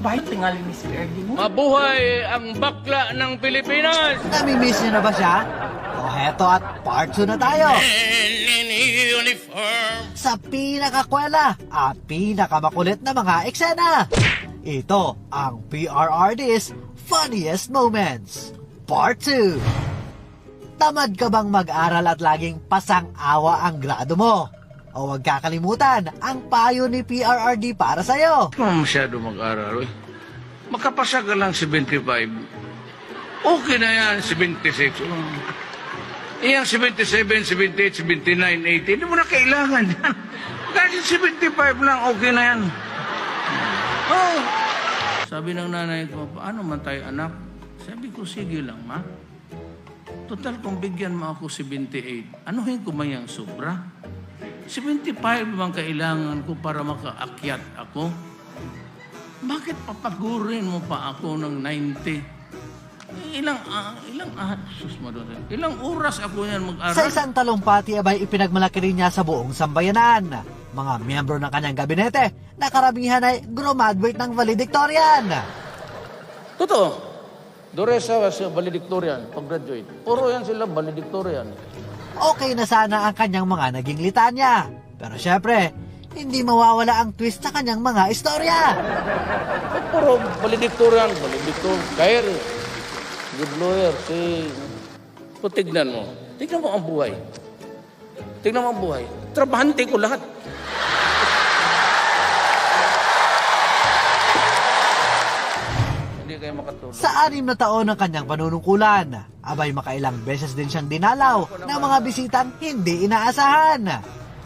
Bahay tingali ni si PRD mo. Mabuhay ang bakla ng Pilipinas! Nami-miss niyo na ba siya? O heto at part 2 na tayo. In uniform! Sa pinakakwela at pinakamakulit na mga eksena. Ito ang PRRD's Funniest Moments. Part 2. Tamad ka bang mag-aral at laging pasang-awa ang grado mo? O huwag kakalimutan ang payo ni PRRD para sa'yo. Kung masyado mag-aral, eh. Makapasa ka lang 75. Okay na yan, 76. Iyang 77, 78, 79, 80. Hindi mo na kailangan yan. Kahit 75 lang, okay na yan. Oh. Sabi ng nanay ko, paano man tayo anak? Sabi ko, sige lang, ma. Total, kung bigyan mo ako 78, anuhin ko man yung sobra? 75 bang kailangan ko para makaakyat ako? Bakit papagurin mo pa ako ng 90? Ilang oras ako yan mag-aral? Sa isang talumpati abay ipinagmalaki rin niya sa buong sambayanan. Mga miyembro ng kanyang gabinete na karamihan ay graduate ng valedictorian. Totoo. Doresa was valedictorian, pag-graduate. Puro yan sila valedictorian. Okay na sana ang kanyang mga naging litanya. Pero syempre, hindi mawawala ang twist sa kanyang mga istorya. Puro valedictorian, Kair, good lawyer, So, tignan mo. Tignan mo ang buhay. Tignan mo ang buhay. Trabahante ko lahat. Hindi kayo makatulog. Sa 6 na taon ng kanyang panunungkulan, abay makailang beses din siyang dinalaw ng mga bisitang hindi inaasahan.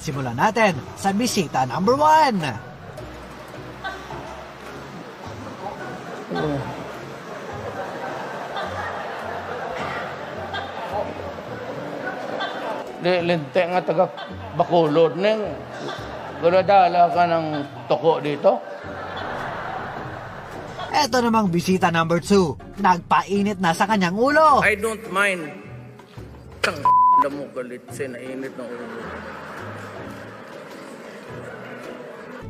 Simulan natin sa bisita number 1. Lente nga taga Bacolod neng guladala ka ng toko dito. Eto namang bisita number 2, nagpainit na sa kanyang ulo. I don't mind. Tang na mo galit nainit ng ulo.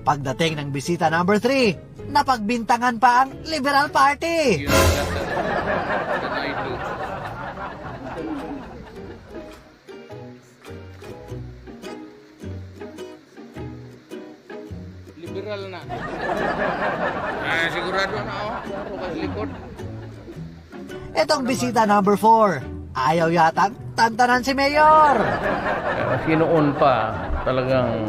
Pagdating ng bisita number 3, napagbintangan pa ang Liberal Party. Liberal na. Sigurado na ako. Puro ka sa likod. Etong bisita number 4, ayaw yatang tantanan si Mayor. Noon pa, talagang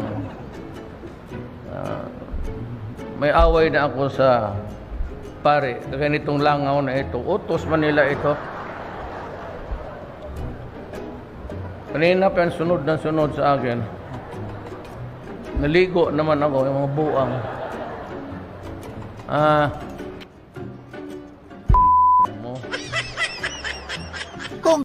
may away na ako sa pare. Ganitong langaw na ito. Utos Manila ito. Kanina pa yan sunod na sunod sa akin. Naligo naman ako, yung mga buang. Kung